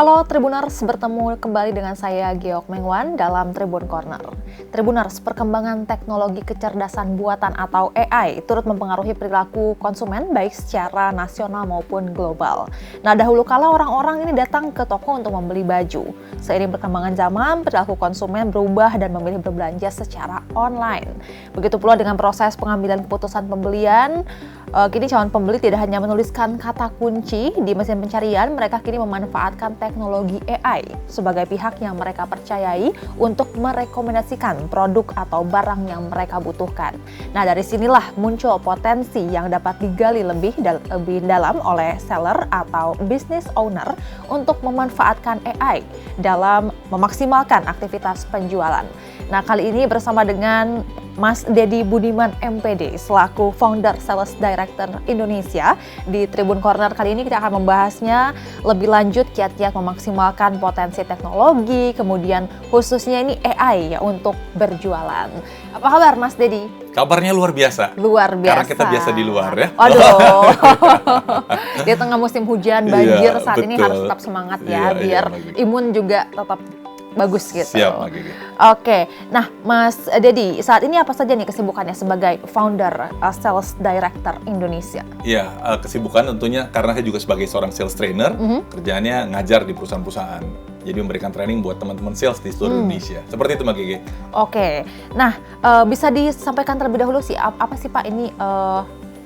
Halo Tribuners, bertemu kembali dengan saya Geok Mengwan dalam Tribun Corner. Tribuners, perkembangan teknologi kecerdasan buatan atau AI turut mempengaruhi perilaku konsumen baik secara nasional maupun global. Nah, dahulu kala orang-orang ini datang ke toko untuk membeli baju. Seiring perkembangan zaman, perilaku konsumen berubah dan memilih berbelanja secara online. Begitu pula dengan proses pengambilan keputusan pembelian. Kini calon pembeli tidak hanya menuliskan kata kunci di mesin pencarian, mereka kini memanfaatkan teknologi AI sebagai pihak yang mereka percayai untuk merekomendasikan produk atau barang yang mereka butuhkan. Nah, dari sinilah muncul potensi yang dapat digali lebih dalam oleh seller atau business owner untuk memanfaatkan AI dalam memaksimalkan aktivitas penjualan. Nah, kali ini bersama dengan Mas Dedi Budiman MPD selaku Founder Sales Director Indonesia di Tribun Corner. Kali ini kita akan membahasnya lebih lanjut kiat-kiat memaksimalkan potensi teknologi, kemudian khususnya ini AI ya untuk berjualan. Apa kabar Mas Dedi? Kabarnya luar biasa. Luar biasa. Karena kita biasa di luar ya. Aduh. Di tengah musim hujan, banjir iya, saat ini betul. harus tetap semangat ya, biar imun juga tetap bagus gitu. Siap, Mbak Gigi. Oke, nah Mas Dedi, saat ini apa saja nih kesibukannya sebagai Founder Sales Director Indonesia? Iya, kesibukan tentunya karena saya juga sebagai seorang sales trainer, kerjaannya ngajar di perusahaan-perusahaan. Jadi memberikan training buat teman-teman sales di seluruh Indonesia. Seperti itu Mbak Gigi. Oke, nah bisa disampaikan terlebih dahulu sih, apa sih Pak ini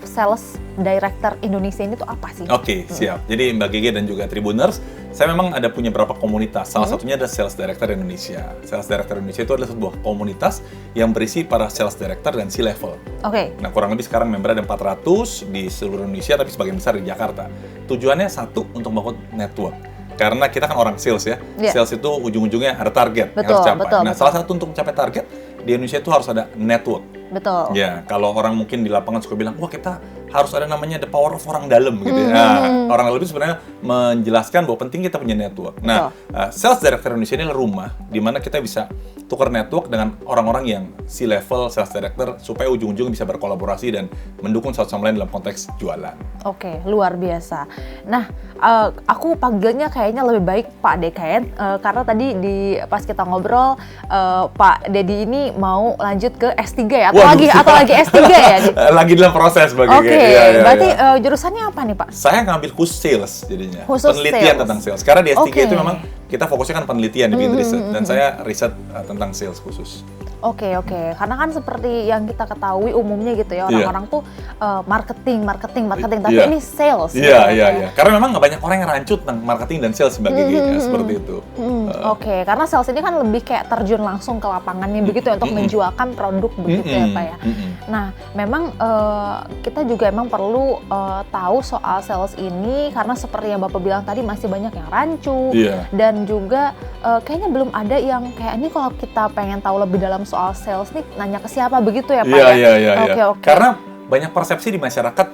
Sales Director Indonesia ini tuh apa sih? Oke, siap. Jadi Mbak Gigi dan juga Tribuners, saya memang ada punya beberapa komunitas. Salah satunya ada Sales Director Indonesia. Sales Director Indonesia itu adalah sebuah komunitas yang berisi para Sales Director dan C-level. Oke. Nah, kurang lebih sekarang member ada 400 di seluruh Indonesia, tapi sebagian besar di Jakarta. Tujuannya satu, untuk membangun network. Karena kita kan orang sales ya. Sales itu ujung-ujungnya ada target yang harus capai. Salah satu untuk mencapai target di Indonesia itu harus ada network. Betul. Ya, kalau orang mungkin di lapangan suka bilang, wah kita harus ada namanya the power of orang dalam gitu ya. Nah, orang dalam itu sebenarnya menjelaskan bahwa penting kita punya network. Nah, Sales Director Indonesia ini adalah rumah di mana kita bisa tukar network dengan orang-orang yang C-level Sales Director supaya ujung-ujung bisa berkolaborasi dan mendukung satu sama lain dalam konteks jualan. Oke, luar biasa. Nah, aku panggilnya kayaknya lebih baik Pak Dekaen karena tadi pas kita ngobrol Pak Dedi ini mau lanjut ke S3 ya atau lagi S3 ya? Lagi dalam proses bagi. Oke, berarti jurusannya apa nih Pak? Saya ngambil khusus sales jadinya. Khusus penelitian sales. tentang sales. Karena di S3 itu memang kita fokusnya kan penelitian di bidang riset dan saya riset tentang sales khusus. Oke. Karena kan seperti yang kita ketahui umumnya gitu ya, orang-orang tuh marketing, tapi ini sales. Iya. Karena memang nggak banyak orang yang rancu tentang marketing dan sales sebagai seperti itu. Oke, karena sales ini kan lebih kayak terjun langsung ke lapangannya begitu ya, untuk menjualkan produk begitu ya Pak ya. Nah, memang kita juga emang perlu tahu soal sales ini karena seperti yang Bapak bilang tadi masih banyak yang rancu dan juga kayaknya belum ada yang kayak ini kalau kita pengen tahu lebih dalam soal sales nih nanya ke siapa begitu ya Pak ya? Iya. Karena banyak persepsi di masyarakat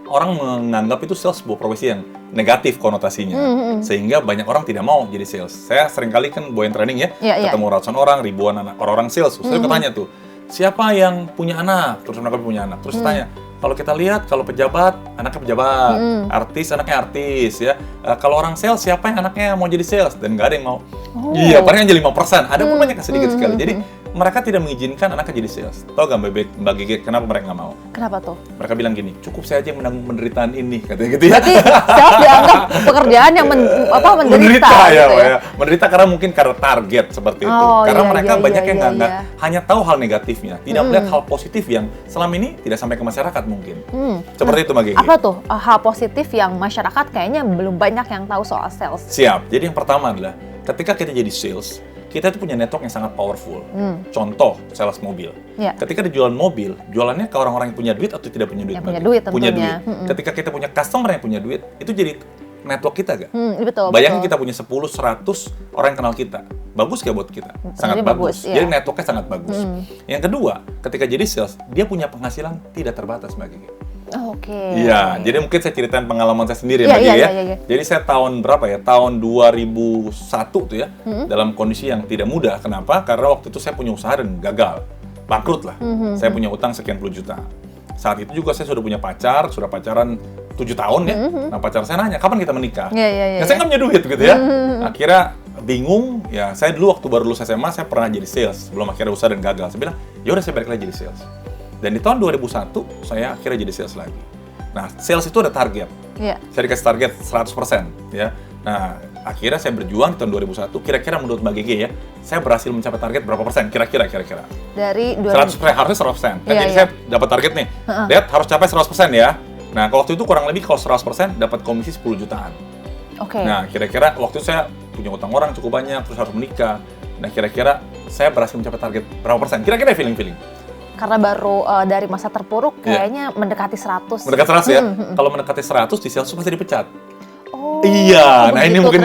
orang menganggap itu sales sebuah profesi yang negatif konotasinya, sehingga banyak orang tidak mau jadi sales. Saya sering kali kan bawain training ya, ketemu ratusan orang, ribuan orang-orang sales. Saya bertanya tuh, siapa yang punya anak? Terus mereka punya anak. Terus tanya, kalau kita lihat, kalau pejabat, anaknya pejabat, artis, anaknya artis ya. Kalau orang sales, siapa yang anaknya mau jadi sales? Dan nggak ada yang mau. Iya, paling aja 5%. Ada pun banyak sedikit sekali. Jadi mereka tidak mengizinkan anaknya jadi sales. Tahu nggak Mbak Gigi, kenapa mereka nggak mau? Kenapa tuh? Mereka bilang gini, cukup saya aja yang menanggung penderitaan ini, katanya gitu ya. Berarti sales dianggap pekerjaan yang menderita gitu ya? Menderita karena mungkin karena target seperti itu. Karena mereka banyak yang nggak hanya tahu hal negatifnya, tidak melihat hal positif yang selama ini tidak sampai ke masyarakat mungkin. Seperti itu Mbak Gigi. Apa tuh hal positif yang masyarakat kayaknya belum banyak yang tahu soal sales? Siap. Jadi yang pertama adalah ketika kita jadi sales, kita itu punya network yang sangat powerful. Contoh, sales mobil. Ketika dijualan mobil, jualannya ke orang-orang yang punya duit atau tidak punya duit? Yang punya duit tentunya. Punya duit. Ketika kita punya customer yang punya duit, itu jadi network kita gak? Betul. Bayangin kita punya 10, 100 orang yang kenal kita. Bagus gak buat kita? Sangat bagus. Jadi networknya sangat bagus. Yang kedua, ketika jadi sales, dia punya penghasilan tidak terbatas Mbak Gigi. Iya, jadi mungkin saya ceritain pengalaman saya sendiri Mbak Gigi ya. Jadi saya tahun berapa ya? Tahun 2001 tuh ya, dalam kondisi yang tidak mudah. Kenapa? Karena waktu itu saya punya usaha dan gagal. Bangkrut lah. Saya punya utang sekian puluh juta. Saat itu juga saya sudah punya pacar, sudah pacaran 7 tahun ya. Nah pacar saya nanya, kapan kita menikah? Iya. Saya nggak punya duit gitu ya. Akhirnya bingung, ya saya dulu waktu baru lulus SMA, saya pernah jadi sales. Sebelum akhirnya usaha dan gagal. Saya bilang, yaudah saya balik lagi jadi sales. Dan di tahun 2001, saya akhirnya jadi sales lagi. Nah, sales itu ada target. Saya dikasih target 100%. Ya. Nah, akhirnya saya berjuang di tahun 2001. Kira-kira menurut Mbak Gigi ya, saya berhasil mencapai target berapa persen? Kira-kira. Dari 100%, harusnya 100%. Jadi saya dapat target nih. Lihat, harus capai 100% ya. Nah, waktu itu kurang lebih kalau 100% dapat komisi 10 jutaan. Nah, kira-kira waktu itu saya punya utang orang cukup banyak, terus harus menikah. Nah, kira-kira saya berhasil mencapai target berapa persen? Kira-kira feeling. Karena baru dari masa terpuruk, kayaknya mendekati 100. Mendekati 100 ya? Kalau mendekati 100, di sales itu pasti dipecat. Iya, nah ini mungkin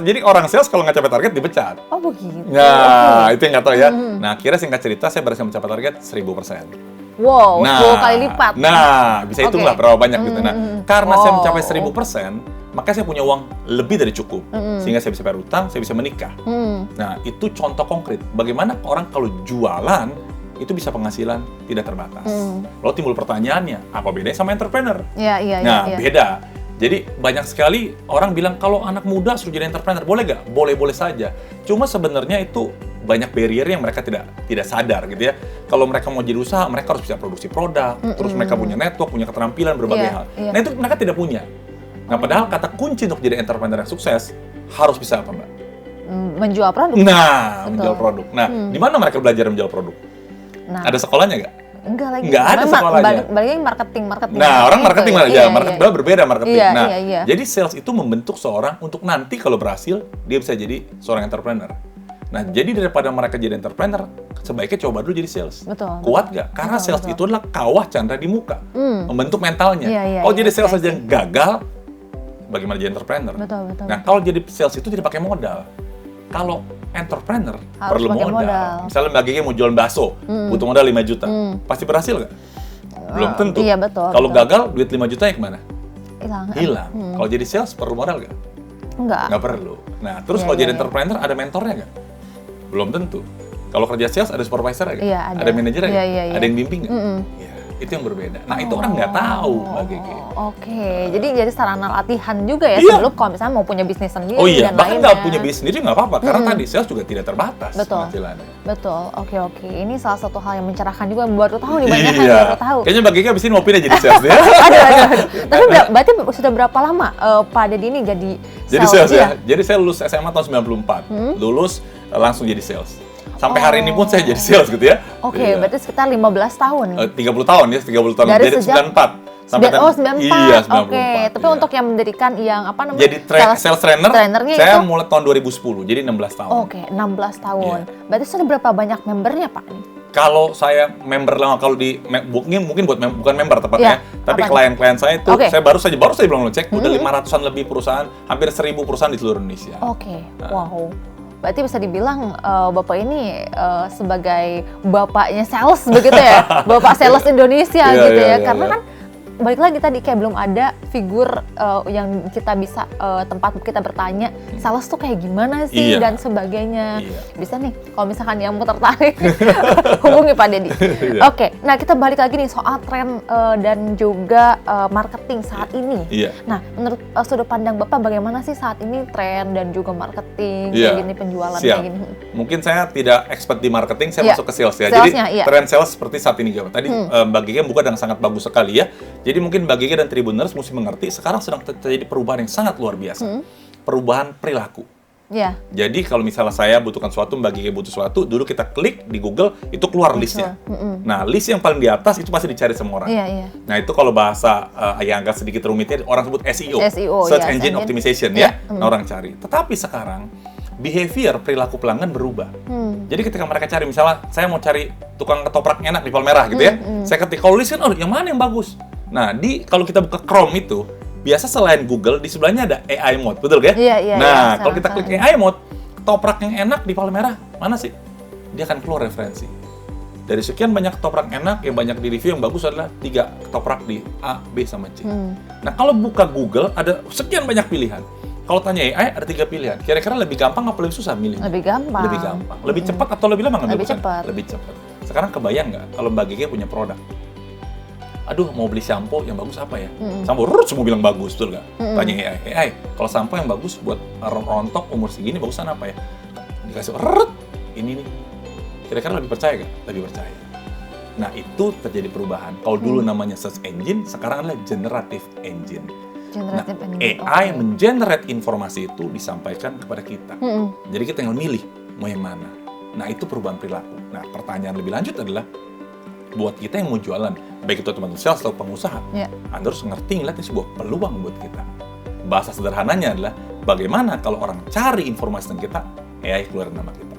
jadi orang sales kalau nggak capai target dipecat. Oh begitu. Nah, itu yang nggak tahu ya. Nah, akhirnya singkat cerita saya berhasil mencapai target 1000%. Wow, 10 kali lipat. Nah, bisa hitunglah berapa banyak gitu. Nah, karena saya mencapai 1000%, maka saya punya uang lebih dari cukup. Sehingga saya bisa bayar utang, saya bisa menikah. Nah, itu contoh konkret. Bagaimana orang kalau jualan, itu bisa penghasilan tidak terbatas. Lalu timbul pertanyaannya, apa bedanya sama entrepreneur? Nah, beda. Jadi banyak sekali orang bilang, kalau anak muda suruh jadi entrepreneur, boleh nggak? Boleh-boleh saja. Cuma sebenarnya itu banyak barrier yang mereka tidak sadar gitu ya. Kalau mereka mau jadi usaha, mereka harus bisa produksi produk, terus mereka punya network, punya keterampilan berbagai hal. Nah itu mereka tidak punya. Nah padahal kata kunci untuk jadi entrepreneur yang sukses, harus bisa apa Mbak? Menjual produk. Nah, menjual produk. Nah, di mana mereka belajar menjual produk? Nah, ada sekolahnya nggak? Enggak lagi. Nggak ada sekolahnya. Balik marketing. Nah, orang marketing ya, marketing berbeda marketing. Iya. Jadi sales itu membentuk seorang untuk nanti kalau berhasil, dia bisa jadi seorang entrepreneur. Nah, jadi daripada mereka jadi entrepreneur, sebaiknya coba dulu jadi sales. Kuat nggak? Karena sales itu adalah kawah candra di muka, membentuk mentalnya. Kalau jadi sales saja gagal, bagaimana jadi entrepreneur? Nah, kalau jadi sales itu tidak pakai modal. Kalau entrepreneur perlu modal. Misalnya Mbak Gigi mau jualan bakso, butuh modal 5 juta. Pasti berhasil nggak? Belum tentu. Iya, betul. Kalau gagal, duit 5 juta yang kemana? Hilang. Kalau jadi sales perlu modal nggak? Nggak perlu. Nah, terus kalau jadi entrepreneur ada mentornya nggak? Belum tentu. Kalau kerja sales ada supervisor nggak? Ada manajer nggak? Ada yang bimbing nggak? Ya, itu yang berbeda. Nah, itu orang nggak tahu, Mbak Gigi. Jadi sarana latihan juga ya sebelum kalau misalnya mau punya bisnis sendiri dan bahkan nggak punya bisnis sendiri nggak apa-apa. Karena tadi sales juga tidak terbatas penghasilannya. Betul. Oke. Ini salah satu hal yang mencerahkan juga. Baru tahu nih, banyak yang baru tahu. Kayaknya Mbak Gigi abis ini mau pindah jadi sales ya. Aduh. Tapi berarti sudah berapa lama Pak Deddy ini jadi sales ya? Jadi saya lulus SMA tahun 94. Lulus langsung jadi sales. Sampai hari ini pun saya jadi sales gitu ya. Berarti sekitar 15 tahun. 30 tahun ya, 30 tahun. Dari sejak 94. 94. Iya, 94. Tapi untuk yang mendirikan yang apa namanya? Jadi sales trainernya saya itu? mulai tahun 2010, jadi 16 tahun. 16 tahun. Berarti sudah berapa banyak membernya, Pak? Kalau saya member lama, kalau di mungkin bukan member tepatnya, tapi klien-klien saya itu saya baru saja belum cek, udah 500-an lebih perusahaan, hampir 1000 perusahaan di seluruh Indonesia. Wow. Berarti bisa dibilang Bapak ini sebagai bapaknya sales begitu ya? Bapak sales Indonesia gitu ya. Karena kan balik lagi tadi kayak belum ada figur yang kita bisa tempat kita bertanya sales tuh kayak gimana sih dan sebagainya. Bisa nih kalau misalkan yang mau tertarik hubungi Pak Deddy. Nah kita balik lagi nih soal tren dan juga marketing saat ini. Nah menurut sudut pandang Bapak bagaimana sih saat ini tren dan juga marketing kayak gini, penjualan kayak gini? Mungkin saya tidak expert di marketing, saya masuk ke sales ya. Jadi tren sales seperti saat ini tadi Mbak Gigi buka dengan sangat bagus sekali ya. Jadi mungkin Mbak Gigi dan Tribuners mesti mengerti sekarang sedang terjadi perubahan yang sangat luar biasa. Perubahan perilaku. Jadi kalau misalnya saya butuhkan sesuatu, Mbak Gigi butuh sesuatu, dulu kita klik di Google, itu keluar listnya. Nah, list yang paling di atas itu pasti dicari semua orang. Nah, itu kalau bahasa yang agak sedikit rumitnya, orang sebut SEO. Search Engine Optimization ya. Nah, orang cari. Tetapi sekarang, behavior perilaku pelanggan berubah. Jadi ketika mereka cari, misalnya saya mau cari tukang ketoprak enak di Palmerah gitu ya. Saya ketik, kalau list kan, yang mana yang bagus? Nah, kalau kita buka Chrome itu, biasa selain Google, di sebelahnya ada AI mode, betul kan? Nah, kalau kita klik AI mode, ketoprak yang enak di Palmerah, mana sih? Dia akan keluar referensi. Dari sekian banyak ketoprak enak, yang banyak di review, yang bagus adalah 3 ketoprak di A, B, sama C. Nah, kalau buka Google, ada sekian banyak pilihan. Kalau tanya AI, ada 3 pilihan. Kira-kira lebih gampang apa lebih susah milih? Lebih gampang. Lebih cepat atau lebih lama? Lebih cepat. Sekarang kebayang nggak kalau Mbak Gigi punya produk? aduh mau beli shampoo yang bagus apa ya? Shampoo, semua bilang bagus, betul nggak? Tanya AI, kalau shampoo yang bagus buat rontok umur segini bagusan apa ya? Dikasih, ini nih, kira-kira lebih percaya nggak? Lebih percaya. Nah itu terjadi perubahan. Kalau dulu namanya search engine, sekarang adalah generative engine. AI mengenerate informasi itu disampaikan kepada kita. Jadi kita tinggal milih mau yang mana. Nah itu perubahan perilaku. Nah pertanyaan lebih lanjut adalah buat kita yang mau jualan, baik itu teman-teman sales atau pengusaha, Anda harus ngerti ngeliat ini sebuah peluang buat kita. Bahasa sederhananya adalah bagaimana kalau orang cari informasi tentang kita, AI keluar nama kita.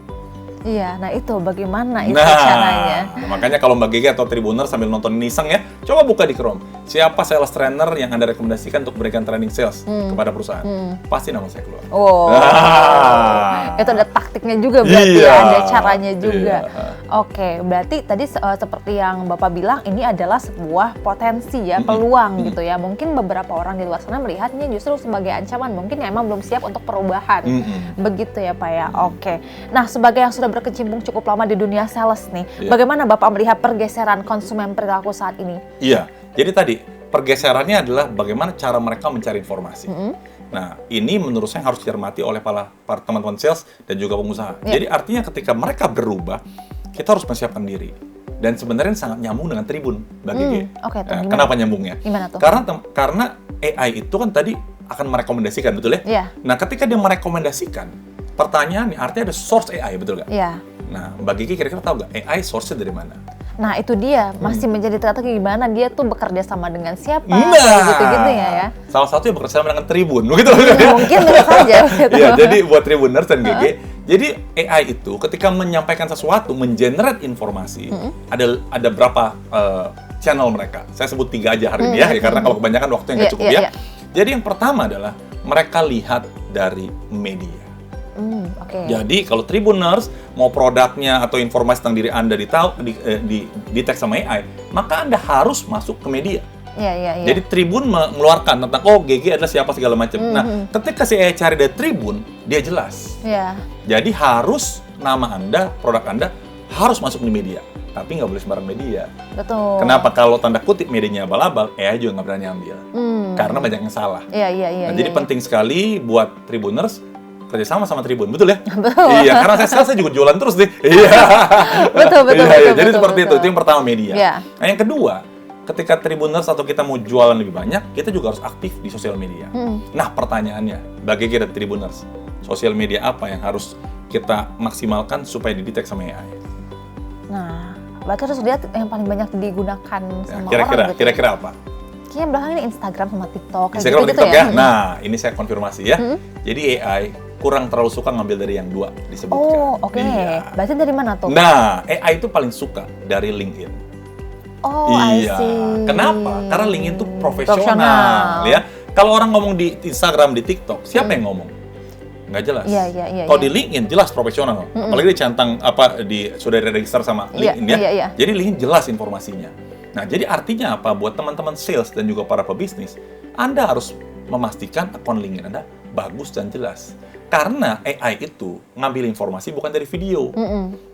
Iya, nah itu bagaimana itu caranya? Makanya kalau Mbak Gigi atau Tribuner sambil nonton ini iseng ya, coba buka di Chrome. Siapa sales trainer yang Anda rekomendasikan untuk berikan training sales kepada perusahaan? Pasti nama saya keluar. Itu ada taktiknya juga berarti ya, ada caranya juga. Oke, berarti tadi seperti yang Bapak bilang, ini adalah sebuah potensi ya, peluang gitu ya. Mungkin beberapa orang di luar sana melihatnya justru sebagai ancaman, mungkin ya emang belum siap untuk perubahan. Begitu ya Pak ya, oke. Nah, sebagai yang sudah berkecimpung cukup lama di dunia sales nih, bagaimana Bapak melihat pergeseran konsumen perilaku saat ini? Iya, jadi tadi pergeserannya adalah bagaimana cara mereka mencari informasi. Nah, ini menurut saya harus dicermati oleh para teman-teman sales dan juga pengusaha. Jadi artinya ketika mereka berubah, kita harus mempersiapkan diri. Dan sebenarnya sangat nyambung dengan Tribun, Mbak Gigi. Kenapa nyambungnya? Gimana tuh? Karena AI itu kan tadi akan merekomendasikan, betul ya? Nah, ketika dia merekomendasikan, pertanyaannya artinya ada source AI, betul nggak? Iya. Nah, Mbak Gigi kira-kira tahu nggak AI source-nya dari mana? Nah, itu dia masih menjadi teka-teki gimana dia tuh bekerja sama dengan siapa, gitu-gitu ya. Salah satu yang bekerja sama dengan Tribun, begitu. Mungkin bisa saja. Gitu. Iya, jadi buat Tribuners dan GG, jadi AI itu ketika menyampaikan sesuatu, mengenerate informasi, ada berapa channel mereka. Saya sebut 3 aja hari ini ya, karena kalau kebanyakan waktu yang nggak cukup ya. Jadi yang pertama adalah mereka lihat dari media. Jadi kalau Tribuners mau produknya atau informasi tentang diri Anda di tag sama AI, maka Anda harus masuk ke media. Jadi Tribun mengeluarkan tentang GG adalah siapa segala macam. Nah, ketika si AI cari dari Tribun, dia jelas. Jadi harus nama Anda, produk Anda harus masuk di media. Tapi nggak boleh sembarang media. Betul. Kenapa? Kalau tanda kutip medianya abal-abal, AI juga nggak berani ambil. Karena banyak yang salah. Jadi penting sekali buat Tribuners kerjasama sama Tribun, betul ya? Betul. Iya, karena saya juga jualan terus nih. Betul. Jadi seperti itu yang pertama media. Nah, yang kedua, ketika Tribuners atau kita mau jualan lebih banyak, kita juga harus aktif di sosial media. Nah, pertanyaannya, bagi kita Tribuners, sosial media apa yang harus kita maksimalkan supaya didetek sama AI? Nah, berarti harus lihat yang paling banyak digunakan sama orang. Kira-kira apa? Kayaknya belakang ini Instagram sama TikTok. Instagram sama TikTok ya? Nah, ini saya konfirmasi ya. Jadi AI kurang terlalu suka ngambil dari yang 2 disebutkan. Oke. Berarti dari mana tuh? Nah, AI itu paling suka dari LinkedIn. I see. Kenapa? Karena LinkedIn itu profesional. Ya. Kalau orang ngomong di Instagram, di TikTok, siapa yang ngomong? Nggak jelas. Kalau di LinkedIn jelas profesional. Apalagi dicentang sudah register sama LinkedIn ya. Jadi LinkedIn jelas informasinya. Nah, jadi artinya apa? Buat teman-teman sales dan juga para pebisnis, Anda harus memastikan akun LinkedIn Anda bagus dan jelas. Karena AI itu ngambil informasi bukan dari video,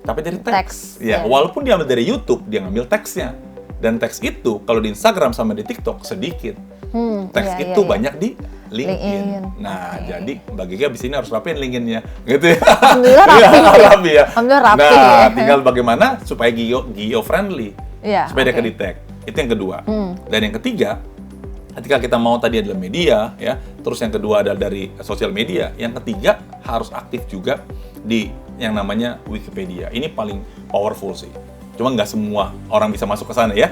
tapi dari teks. Walaupun dia ambil dari YouTube, dia ngambil teksnya. Dan teks itu kalau di Instagram sama di TikTok sedikit. Teks itu banyak di LinkedIn. Nah, jadi Mbak Gigi abis ini harus rapiin LinkedIn-nya. Gitu ya. Alhamdulillah rapi ya. Nah, tinggal bagaimana supaya geo-friendly. Supaya dia ke-detect. Itu yang kedua. Dan yang ketiga, ketika kita mau tadi adalah media, ya. Terus yang kedua adalah dari sosial media. Yang ketiga harus aktif juga di yang namanya Wikipedia. Ini paling powerful sih. Cuma nggak semua orang bisa masuk ke sana ya.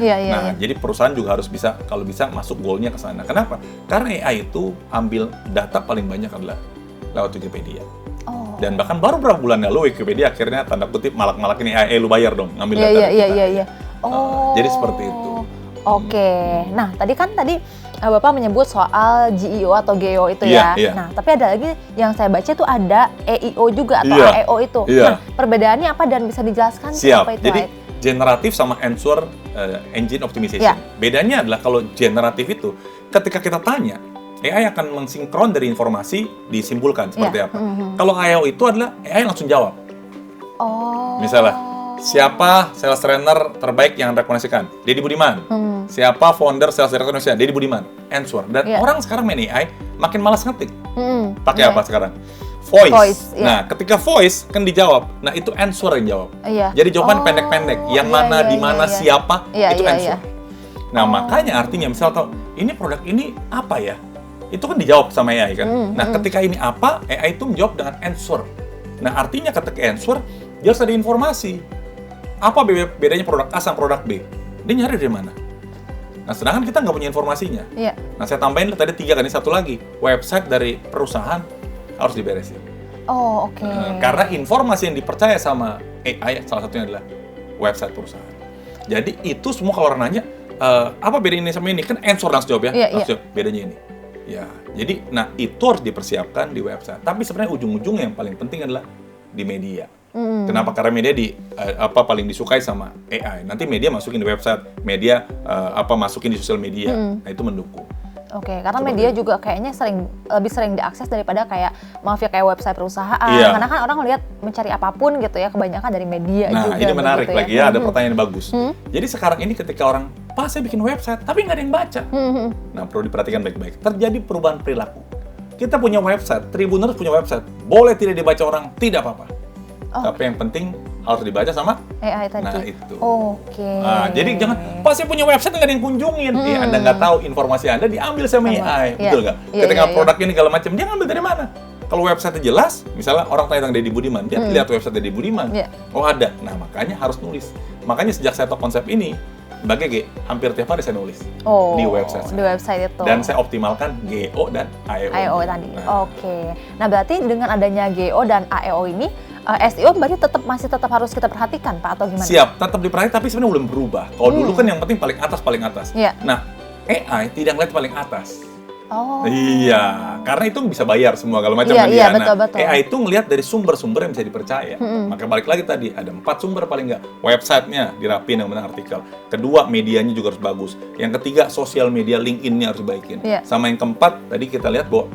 Jadi perusahaan juga harus bisa, kalau bisa masuk goalnya ke sana. Kenapa? Karena AI itu ambil data paling banyak adalah lewat Wikipedia. Dan bahkan baru berapa bulan lalu Wikipedia akhirnya tanda kutip malak-malakin AI, lu bayar dong ngambil data kita. Jadi seperti itu. Nah, tadi Bapak menyebut soal GEO atau GEO itu ya. Nah, tapi ada lagi yang saya baca tuh ada EIO juga atau AEO itu. Nah, perbedaannya apa dan bisa dijelaskan apa itu? Jadi generatif sama answer engine optimization. Bedanya adalah kalau generatif itu ketika kita tanya, AI akan mensinkron dari informasi disimpulkan seperti apa. Kalau AEO itu adalah AI langsung jawab. Misalnya, Siapa sales trainer terbaik yang rekomendasikan? Deddy Budiman. Siapa founder sales director Indonesia? Deddy Budiman. Answer. Dan orang sekarang main AI makin malas ngetik. Pakai apa sekarang? Voice. Nah, ketika voice kan dijawab. Nah, itu answer yang jawab. Jadi jawaban pendek-pendek. Yang mana, di mana, siapa, itu answer. Nah, makanya artinya misal tahu ini produk ini apa ya? Itu kan dijawab sama AI kan. Nah, ketika ini apa, AI itu menjawab dengan answer. Nah, artinya ketika answer, dia harus ada informasi. Apa bedanya produk A sama produk B? Dia nyari dari mana? Nah, sedangkan kita nggak punya informasinya. Nah, saya tambahin tadi 3 kan, ini 1 lagi. Website dari perusahaan harus diberesin. Oke. Karena informasi yang dipercaya sama AI, salah satunya adalah website perusahaan. Jadi itu semua kalau orang nanya, apa bedanya ini sama ini? Kan answer langsung jawab ya. Langsung jawab, bedanya ini. Ya, jadi, nah itu harus dipersiapkan di website. Tapi sebenarnya ujung-ujungnya yang paling penting adalah di media. Kenapa? Karena media paling disukai sama AI. Nanti media masukin di website, media masukin di sosial media. Nah itu mendukung. Oke, karena media juga kayaknya lebih sering diakses daripada kayak website perusahaan. Karena kan orang lihat mencari apapun gitu ya, kebanyakan dari media juga. Nah, ini menarik lagi ya, ada pertanyaan bagus. Jadi sekarang ini ketika orang, Pak saya bikin website, tapi nggak ada yang baca. Nah, perlu diperhatikan baik-baik. Terjadi perubahan perilaku. Kita punya website, Tribuners punya website. Boleh tidak dibaca orang, tidak apa-apa. Tapi yang penting harus dibaca sama AI tadi. Nah, itu. Oke. Nah, jadi jangan, Pak saya punya website nggak ada yang kunjungin. Anda nggak tahu informasi Anda diambil sama AI. Betul nggak? Ketika produk ini segala macam, dia ngambil dari mana? Kalau website jelas, misalnya orang tanya tentang Deddy Budiman, dia lihat website Deddy Budiman. Oh ada. Nah, makanya harus nulis. Makanya sejak saya tahu konsep ini, Mbak Gege, hampir tiap hari saya nulis di website. Di website itu. Dan saya optimalkan GO dan AEO. tadi. Oke. Nah, berarti dengan adanya GO dan AEO ini, SEO berarti masih tetap harus kita perhatikan, Pak, atau gimana? Siap, tetap diperhatikan, tapi sebenarnya belum berubah. Kalau dulu kan yang penting paling atas. Nah, AI tidak ngeliat paling atas. Iya, karena itu bisa bayar semua kalau macam media. Betul. AI itu ngelihat dari sumber-sumber yang bisa dipercaya. Maka balik lagi tadi, ada 4 sumber paling nggak. Websitenya dirapin yang benar artikel. Kedua, medianya juga harus bagus. Yang ketiga, sosial media LinkedIn-nya harus dibaikin. Sama yang keempat, tadi kita lihat bahwa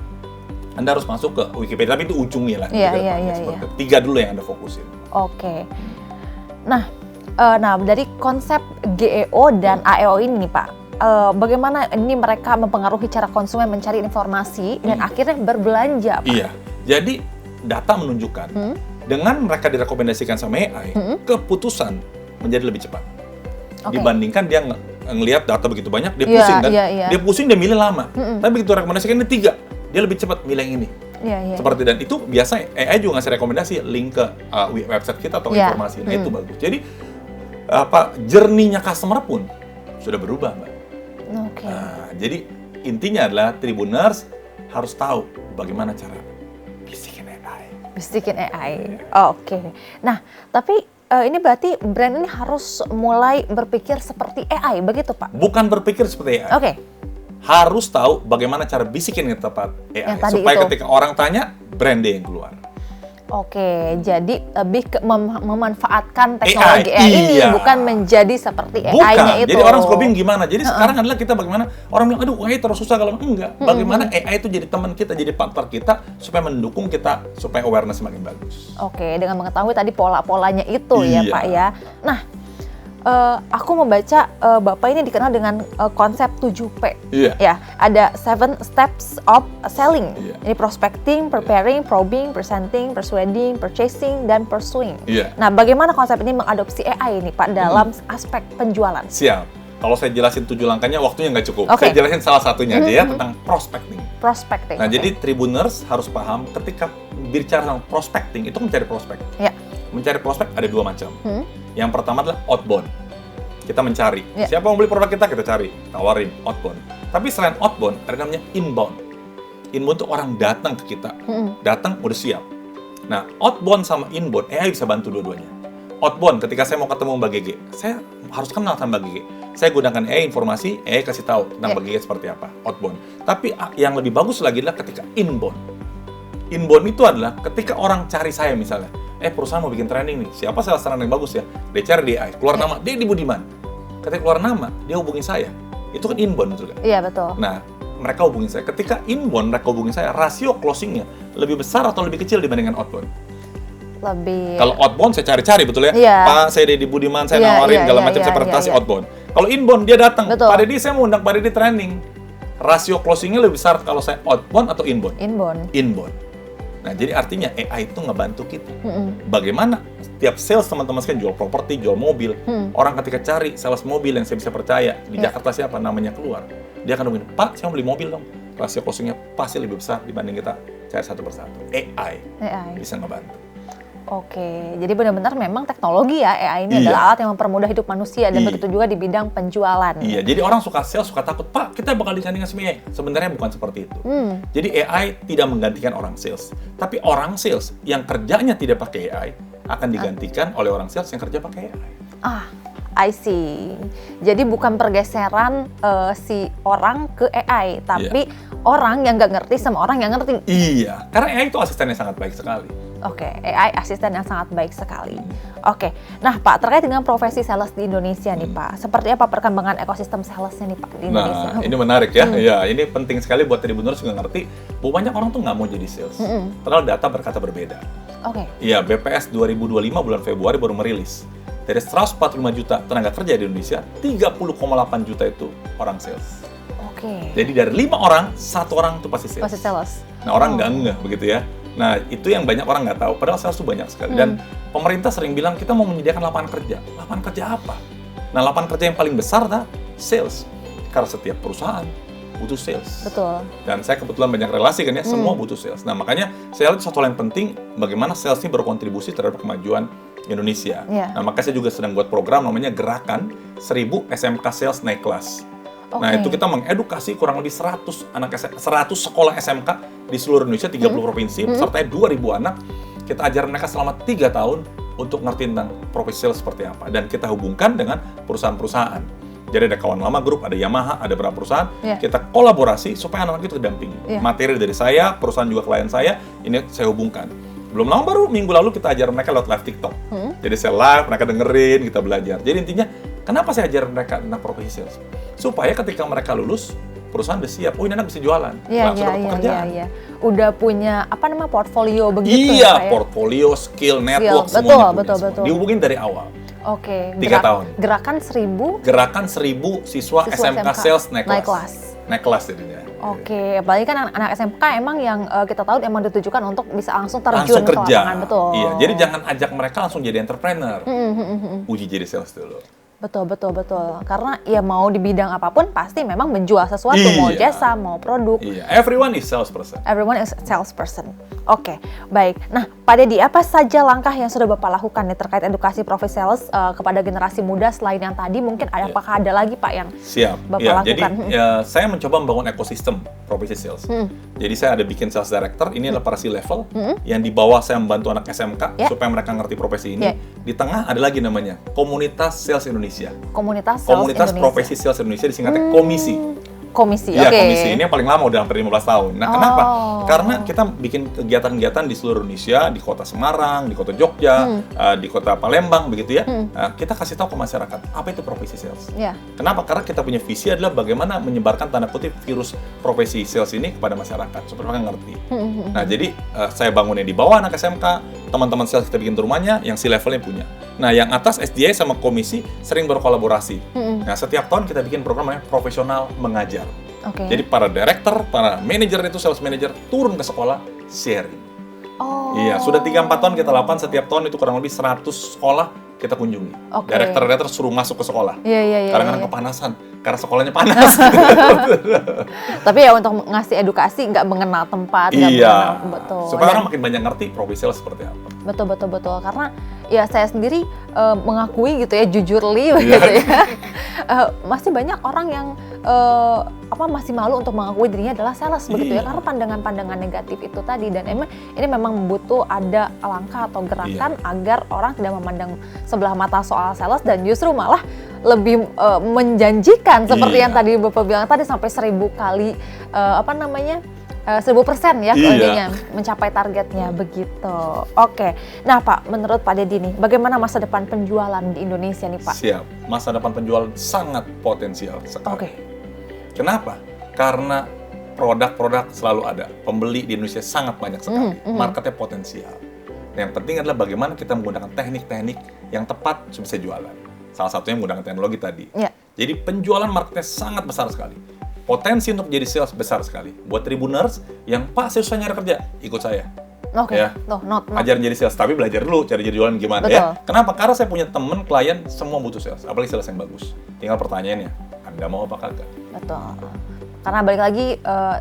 Anda harus masuk ke Wikipedia, tapi itu ujungnya lah. Iya. 3 dulu yang Anda fokusin. Oke. Nah, dari konsep GEO dan AEO ini nih, Pak, bagaimana ini mereka mempengaruhi cara konsumen mencari informasi dan akhirnya berbelanja, Pak? Iya, jadi data menunjukkan dengan mereka direkomendasikan sama AI, keputusan menjadi lebih cepat. Dibandingkan dia ngelihat data begitu banyak, dia pusing kan? Dia pusing, dia milih lama. Tapi begitu rekomendasikan ini 3, dia lebih cepat milih yang ini. Seperti, dan itu biasa AI juga ngasih rekomendasi link ke website kita atau informasi. Nah itu bagus. Jadi journey-nya customer pun sudah berubah, Mbak. Nah, jadi intinya adalah Tribuners harus tahu bagaimana cara bisikin AI. Oke. Nah, tapi ini berarti brand ini harus mulai berpikir seperti AI, begitu, Pak? Bukan berpikir seperti AI. Harus tahu bagaimana cara bisikin yang tepat AI. Supaya ketika orang tanya, brand dia yang keluar. Oke, jadi lebih memanfaatkan teknologi AI ini, bukan menjadi seperti AI-nya itu. Jadi orang suka bingung gimana. Jadi sekarang adalah kita bagaimana, orang bilang, aduh AI terus susah kalau enggak. Bagaimana AI itu jadi teman kita, jadi partner kita, supaya mendukung kita, supaya awareness semakin bagus. Oke, dengan mengetahui tadi pola-polanya itu ya, Pak ya. Nah, aku membaca Bapak ini dikenal dengan konsep 7P. Ya, ada 7 steps of selling. Ini prospecting, preparing, probing, presenting, persuading, purchasing, dan pursuing. Nah, bagaimana konsep ini mengadopsi AI ini, Pak, dalam aspek penjualan? Siap. Kalau saya jelasin 7 langkahnya, waktunya nggak cukup. Saya jelasin salah satunya aja ya, tentang prospecting. Nah, jadi Tribuners harus paham ketika bicara tentang prospecting, itu mencari prospek. Mencari prospek ada 2 macam. Yang pertama adalah outbound. Kita mencari. Siapa yang beli produk kita cari. Tawarin, outbound. Tapi selain outbound, ada namanya inbound. Inbound itu orang datang ke kita. Datang, udah siap. Nah, outbound sama inbound, AI bisa bantu dua-duanya. Outbound, ketika saya mau ketemu Mbak Gege, saya harus kenal sama Mbak Gege. Saya gunakan AI informasi, AI kasih tahu tentang Mbak Gege seperti apa. Outbound. Tapi yang lebih bagus lagi adalah ketika inbound. Inbound itu adalah ketika orang cari saya misalnya, perusahaan mau bikin training nih, siapa sales trainer yang bagus ya? Dia cari di AI, keluar nama, Deddy Budiman. Ketika keluar nama, dia hubungi saya. Itu kan inbound, betul kan? Iya, betul. Nah, mereka hubungi saya. Ketika inbound mereka hubungi saya, rasio closingnya lebih besar atau lebih kecil dibandingkan outbound? Lebih. Kalau outbound saya cari-cari betul ya. Iya. Pak, saya Deddy Budiman, saya Iya, nawarin iya, segala iya, macam iya, saya presentasi iya, iya. outbound. Kalau inbound dia datang, Betul. Pak Deddy saya mau undang Pak Deddy training. Rasio closingnya lebih besar kalau saya outbound atau inbound? Inbound. Inbound. Nah, jadi artinya AI itu ngebantu kita. Bagaimana setiap sales teman-teman sekalian jual properti, jual mobil, orang ketika cari sales mobil yang saya bisa percaya di Jakarta siapa namanya keluar, dia akan ngomongin, Pak, saya mau beli mobil dong. Rasio closingnya pasti lebih besar dibanding kita cari satu persatu. AI bisa ngebantu. Oke, jadi benar-benar memang teknologi ya, AI ini adalah alat yang mempermudah hidup manusia dan begitu juga di bidang penjualan. Iya, jadi orang suka sales, suka takut, Pak, kita bakal disandingkan sama AI. Sebenarnya bukan seperti itu. Jadi AI tidak menggantikan orang sales, tapi orang sales yang kerjanya tidak pakai AI akan digantikan oleh orang sales yang kerja pakai AI. I see. Jadi bukan pergeseran si orang ke AI, tapi orang yang nggak ngerti sama orang yang ngerti. Iya, karena AI itu asisten yang sangat baik sekali. Oke, AI asisten yang sangat baik sekali. Oke, nah Pak, terkait dengan profesi sales di Indonesia nih Pak, seperti apa perkembangan ekosistem salesnya nih Pak di Indonesia? Nah, ini menarik ya. Iya, ini penting sekali buat tribuners juga ngerti bahwa banyak orang tuh nggak mau jadi sales. Padahal data berkata berbeda. Oke. Iya, BPS 2025 bulan Februari baru merilis. Dari 145 juta tenaga kerja di Indonesia, 30,8 juta itu orang sales. Oke. Jadi dari 5 orang, 1 orang itu pasti sales. Pasti sales. Nah, orang nggak ngeh begitu ya. Nah, itu yang banyak orang nggak tahu. Padahal sales itu banyak sekali. Dan pemerintah sering bilang, kita mau menyediakan lapangan kerja. Lapangan kerja apa? Nah, lapangan kerja yang paling besar adalah sales. Karena setiap perusahaan butuh sales. Betul. Dan saya kebetulan banyak relasi kan ya, semua butuh sales. Nah, makanya saya lihat satu hal yang penting, bagaimana sales ini berkontribusi terhadap kemajuan Indonesia. Nah, makanya saya juga sedang buat program namanya Gerakan 1000 SMK Sales Naik Kelas. Nah, itu kita mengedukasi kurang lebih 100 sekolah SMK di seluruh Indonesia, 30 provinsi, serta 2.000 anak. Kita ajar mereka selama 3 tahun untuk ngerti tentang profesi sales seperti apa. Dan kita hubungkan dengan perusahaan-perusahaan. Jadi ada Kawan Lama Group, ada Yamaha, ada beberapa perusahaan. Kita kolaborasi supaya anak-anak itu terdampingi. Materi dari saya, perusahaan juga klien saya, ini saya hubungkan. Belum lama baru minggu lalu kita ajar mereka lewat live TikTok. Jadi saya live, mereka dengerin, kita belajar. Jadi intinya, kenapa saya ajar mereka tentang profesi sales? Supaya ketika mereka lulus, perusahaan udah siap, oh ini anak bisa jualan, langsung dapat pekerjaan. Udah punya portfolio begitu ya? Iya, portfolio, skill, network, semuanya punya. Betul. Dihubungin dari awal. Oke. 3 tahun. Gerakan 1000 siswa SMK Sales Naik Kelas. Naik kelas jadinya. Oke, apalagi kan anak SMK emang yang kita tahu emang ditujukan untuk bisa langsung terjun ke lapangan, betul. Iya, jadi jangan ajak mereka langsung jadi entrepreneur. Uji jadi sales dulu. Betul. Karena ya mau di bidang apapun pasti memang menjual sesuatu, mau jasa, mau produk. Iya, everyone is salesperson. Everyone is salesperson. Oke, baik. Nah, Pak Deddy, apa saja langkah yang sudah Bapak lakukan nih terkait edukasi profesi sales kepada generasi muda selain yang tadi? Mungkin apakah ada lagi Pak yang Bapak lakukan? Jadi saya mencoba membangun ekosistem profesi sales. Jadi saya ada bikin sales director, ini adalah para C-level, yang di bawah saya membantu anak SMK supaya mereka ngerti profesi ini. Di tengah ada lagi namanya Komunitas Sales Indonesia. Komunitas Profesi Sales Indonesia, disingkatnya Komisi. Iya, Komisi ini yang paling lama, udah hampir 15 tahun. Nah, kenapa? Karena kita bikin kegiatan-kegiatan di seluruh Indonesia, di kota Semarang, di kota Jogja, di kota Palembang, begitu ya. Kita kasih tahu ke masyarakat, apa itu profesi sales. Kenapa? Karena kita punya visi adalah bagaimana menyebarkan tanda kutip virus profesi sales ini kepada masyarakat, supaya mereka ngerti. Nah, jadi saya bangunnya di bawah anak SMK, teman-teman sales kita bikin rumahnya, yang C-levelnya punya. Nah, yang atas SDA sama komisi sering berkolaborasi. Nah, setiap tahun kita bikin program namanya Profesional Mengajar. Jadi para director, para manajer itu, sales manager, turun ke sekolah, sharing. Iya, sudah 3-4 tahun kita lakukan, setiap tahun itu kurang lebih 100 sekolah kita kunjungi. Director suruh masuk ke sekolah. Kadang-kadang kepanasan, karena sekolahnya panas. Tapi ya untuk ngasih edukasi, nggak mengenal tempat, nggak mengenal, betul. Supaya orang makin banyak ngerti profesi sales seperti apa. Betul. Karena ya saya sendiri mengakui gitu ya, jujurly gitu ya. Masih banyak orang yang masih malu untuk mengakui dirinya adalah sales begitu ya, karena pandangan-pandangan negatif itu tadi. Dan ini memang butuh ada langkah atau gerakan agar orang tidak memandang sebelah mata soal sales dan justru malah lebih menjanjikan seperti yang tadi Bapak bilang tadi, sampai 1000 kali 1000% ya kemudiannya mencapai targetnya begitu. Oke. Nah Pak, menurut Pak Deddy nih, bagaimana masa depan penjualan di Indonesia nih Pak? Siap. Masa depan penjualan sangat potensial sekali. Kenapa? Karena produk-produk selalu ada. Pembeli di Indonesia sangat banyak sekali. Marketnya potensial. Yang penting adalah bagaimana kita menggunakan teknik-teknik yang tepat supaya bisa jualan. Salah satunya menggunakan teknologi tadi. Jadi penjualan marketnya sangat besar sekali. Potensi untuk jadi sales besar sekali. Buat Tribuners yang Pak saya susah nyari kerja, ikut saya. Ya. Ajarin jadi sales, tapi belajar dulu cara jadi jualan gimana. Betul. Ya. Kenapa? Karena saya punya temen, klien, semua butuh sales. Apalagi sales yang bagus. Tinggal pertanyaannya, Anda mau apa kagak? Betul. Karena balik lagi,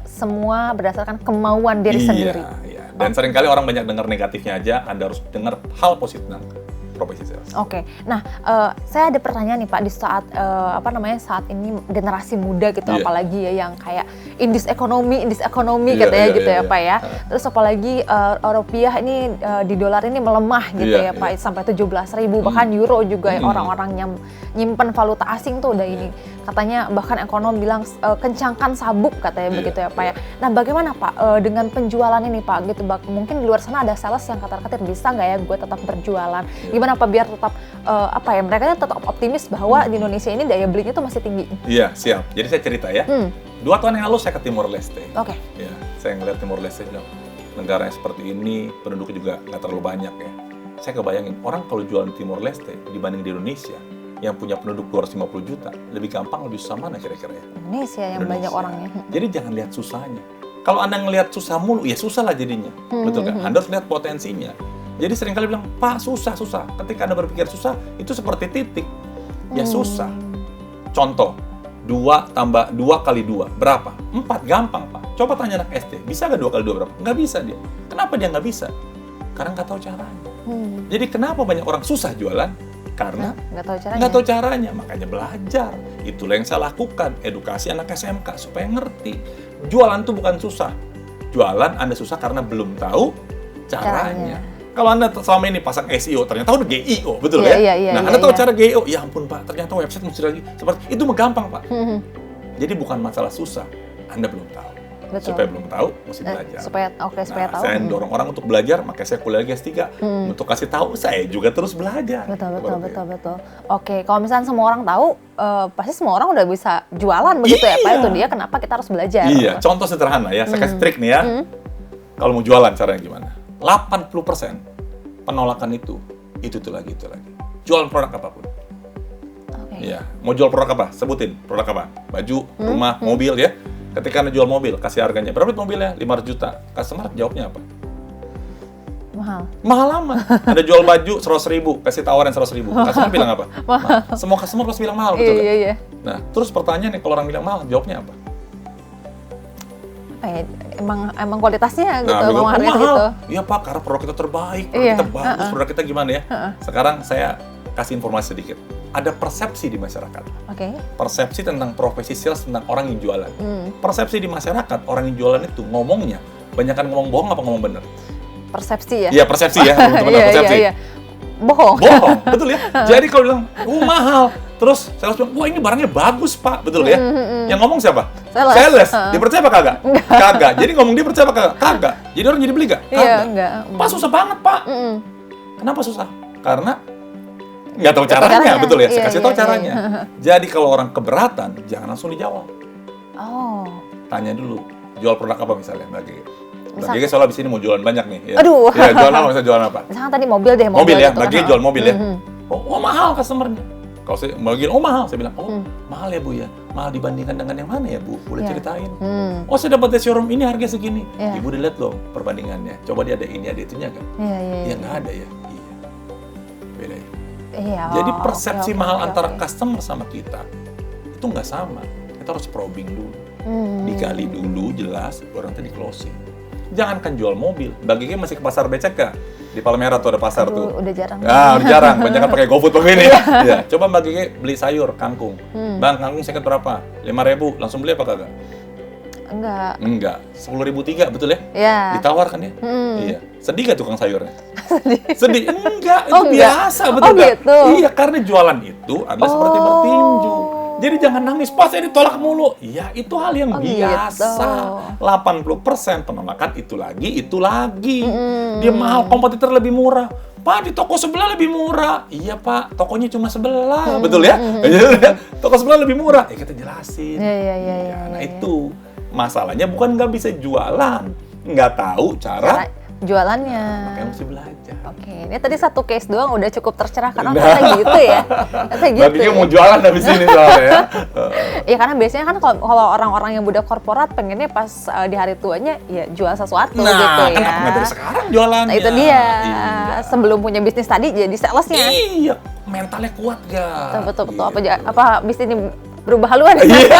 semua berdasarkan kemauan diri sendiri. Iya. Dan seringkali orang banyak dengar negatifnya aja, Anda harus dengar hal positif tentang profesi sales. Oke. Nah, saya ada pertanyaan nih Pak, di saat saat ini generasi muda gitu, apalagi ya yang kayak in this economy katanya gitu ya Pak ya. Terus apalagi rupiah ini di dolar ini melemah gitu ya Pak, sampai 17.000, bahkan euro juga ya, orang-orang yang nyimpen valuta asing tuh udah ini. Katanya bahkan ekonom bilang kencangkan sabuk katanya begitu ya Pak ya. Nah, bagaimana Pak dengan penjualan ini Pak gitu, mungkin di luar sana ada sales yang kata-kata bisa nggak ya gue tetap berjualan? Gimana Pak biar tetap mereka tetap optimis bahwa di Indonesia ini daya belinya tuh masih tinggi? Iya, siap. Jadi saya cerita ya. 2 tahun yang lalu saya ke Timor Leste. Oke. Ya, saya ngeliat Timor Leste bilang, negara yang seperti ini penduduknya juga nggak terlalu banyak ya. Saya kebayangin orang kalau jualan di Timor Leste dibanding di Indonesia yang punya penduduk 250 juta, lebih gampang, lebih susah mana kira-kira ya? Indonesia yang banyak orangnya. Jadi jangan lihat susahnya. Kalau Anda ngelihat susah mulu, ya susah lah jadinya. Betul kan? Anda harus lihat potensinya. Jadi seringkali bilang, Pak susah. Ketika Anda berpikir susah, itu seperti titik. Ya susah. Contoh, 2 tambah 2 kali 2, berapa? 4, gampang Pak. Coba tanya anak SD, bisa nggak 2 kali 2 berapa? Nggak bisa dia. Kenapa dia nggak bisa? Karena nggak tahu caranya. Jadi kenapa banyak orang susah jualan? Karena nggak tahu caranya, makanya belajar. Itulah yang saya lakukan, edukasi anak SMK supaya ngerti. Jualan tuh bukan susah. Jualan Anda susah karena belum tahu caranya. Kalau Anda selama ini pasang SEO, ternyata udah GEO, betul ya? Nah, Anda tahu cara GEO, ya ampun Pak, ternyata website mesti lagi seperti itu, mah gampang Pak. Jadi bukan masalah susah, Anda belum tahu. Betul. Supaya belum tahu, mesti belajar. Supaya tahu. Saya dorong orang untuk belajar, makanya saya kuliah lagi S3. Untuk kasih tahu, saya juga terus belajar. Betul. Oke, kalau misalnya semua orang tahu, pasti semua orang udah bisa jualan begitu ya Pak. Itu dia kenapa kita harus belajar. Iya, contoh sederhana ya, saya kasih trik nih ya. Kalau mau jualan caranya gimana? 80% penolakan itu lagi. Jualan produk apapun. Iya, mau jual produk apa? Sebutin produk apa? Baju, rumah, mobil ya. Ketika Anda jual mobil, kasih harganya. Berapa mobilnya? 500 juta. Customer jawabnya apa? Mahal amat. Anda jual baju 100.000, kasih tawaran 100.000. Customer bilang apa? Mahal. Semua customer pasti bilang mahal, betul kan? Iya. Nah, terus pertanyaannya kalau orang bilang mahal, jawabnya apa? Emang kualitasnya gitu, emang harga mahal. gitu. Iya Pak, karena produk kita terbaik, produk kita bagus, produk kita gimana ya? Sekarang saya kasih informasi sedikit. Ada persepsi di masyarakat. Persepsi tentang profesi sales, tentang orang yang jualan. Persepsi di masyarakat, orang yang jualan itu ngomongnya, banyakan ngomong bohong apa ngomong bener? Persepsi ya? Iya, persepsi ya, teman-teman, persepsi. Iya. Bohong, betul ya? Jadi kalau bilang, mahal. Terus sales bilang, wah ini barangnya bagus Pak, betul ya? Yang ngomong siapa? Sales. Dipercaya apa kagak? Kagak. Jadi ngomong dia percaya apa kagak? Kagak. Jadi orang jadi beli gak? Kagak. Iya, enggak. Pak susah banget Pak. Kenapa susah? Karena nggak tahu caranya, betul ya? Saya kasih tahu caranya. Jadi kalau orang keberatan, jangan langsung dijawab. Tanya dulu, jual produk apa misalnya, Mbak Gigi? Mbak Gigi soalnya abis ini mau jualan banyak nih. Ya. Aduh. Ya, jualan apa? Misalnya jualan apa? Misalnya tadi mobil deh. Mobil ya, gitu Mbak Gigi kan. jual mobil ya. Oh mahal customernya. Kalau saya Mbak Gigi, mahal. Saya bilang, mahal ya Bu ya. Mahal dibandingkan dengan yang mana ya Bu? Boleh ceritain. Oh saya dapat dari showroom ini harga segini. Ibu dilihat loh perbandingannya. Coba dia ada ini, ada itunya kan? Iya. Nggak ada ya. Iya. Beda ya. Jadi persepsi mahal antara customer sama kita itu nggak sama. Kita harus probing dulu, digali dulu jelas, baru nanti di closing. Jangankan jual mobil, baginya masih ke pasar becek kah? Di Palmerah tuh ada pasar tuh. Udah jarang. Udah jarang, banyak kan pakai GoFood begini. Ya, coba Mbak Gigi beli sayur kangkung. Bang, kangkung seket berapa? 5.000, langsung beli apa kagak? Enggak. 10.003, betul ya? Iya. Ditawarkan ya? Iya. Sedih gak tukang sayurnya? Sedih? Enggak, itu biasa, betul gak? Gitu. Iya, karena jualan itu adalah seperti bertinju. Jadi jangan nangis, pas saya ditolak mulu. Iya, itu hal yang biasa. 80% penolakan itu lagi. Dia mahal, kompetitor lebih murah. Pak, di toko sebelah lebih murah. Iya Pak, tokonya cuma sebelah, betul ya? Toko sebelah lebih murah. Kita jelasin. Iya. Nah itu. Masalahnya bukan nggak bisa jualan, nggak tahu cara jualannya. Makanya mesti belajar. Oke, ini tadi satu case doang udah cukup tercerahkan. Oh, ternyata gitu ya. Ternyata gitu. Berarti mau jualan habis ini soalnya ya. Iya, karena biasanya kan kalau orang-orang yang budak korporat pengennya pas di hari tuanya ya jual sesuatu gitu ya. Nah, kenapa nggak dari sekarang jualannya? Nah, itu dia. Iya. Sebelum punya bisnis tadi jadi salesnya. Iya, mentalnya kuat gak? Betul. Gitu. Apa bisnis ini berubah haluan? Iya.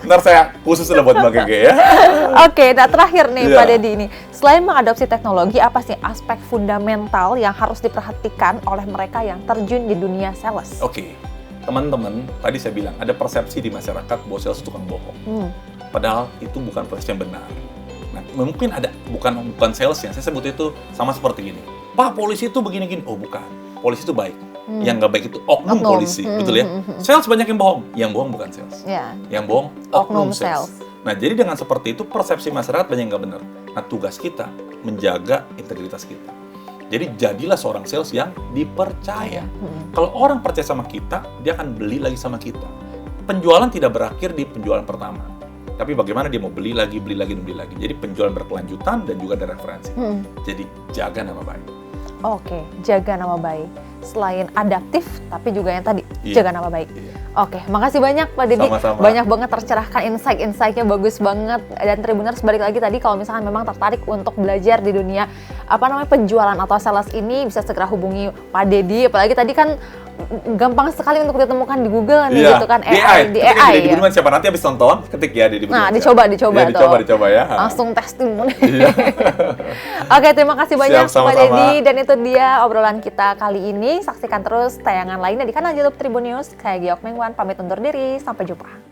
Ntar saya khusus udah buat Mbak Gege ya. Oke, nah terakhir nih Iya. Pak Deddy ini. Selain mengadopsi teknologi, apa sih aspek fundamental yang harus diperhatikan oleh mereka yang terjun di dunia sales? Oke, teman-teman, tadi saya bilang ada persepsi di masyarakat bahwa sales itu tukang bohong. Padahal itu bukan persepsi yang benar. Nah, mungkin ada bukan salesnya. Saya sebut itu sama seperti gini. Pak, polisi itu begini-gini. Oh, bukan. Polisi itu baik. Yang nggak baik itu oknum polisi, betul ya? Sales banyak yang bohong. Yang bohong bukan sales. Ya. Yang bohong oknum sales. Nah, jadi dengan seperti itu persepsi masyarakat banyak yang nggak benar. Nah, tugas kita menjaga integritas kita. Jadi jadilah seorang sales yang dipercaya. Kalau orang percaya sama kita, dia akan beli lagi sama kita. Penjualan tidak berakhir di penjualan pertama. Tapi bagaimana dia mau beli lagi. Jadi penjualan berkelanjutan dan juga ada referensi. Jadi jaga nama baik. Oke, jaga nama baik. Selain adaptif, tapi juga yang tadi, jaga nama baik. Iya. Oke, makasih banyak Pak Deddy. Sama-sama. Banyak banget tercerahkan insight-insightnya, bagus banget. Dan Tribuners balik lagi tadi, kalau misalkan memang tertarik untuk belajar di dunia penjualan atau sales ini, bisa segera hubungi Pak Deddy. Apalagi tadi kan gampang sekali untuk ditemukan di Google nih, gitu kan, AI, di AI Deddy ya. Budiman siapa nanti habis nonton, ketik ya Deddy Budiman. Nah, dicoba Ya, tuh. dicoba ya. Langsung testimoni. Iya. Oke, terima kasih banyak Siap, Pak sama-sama. Deddy. Dan itu dia obrolan kita kali ini. Saksikan terus tayangan lainnya di kanal YouTube Tribun News. Saya Giok Mengwan, pamit undur diri. Sampai jumpa.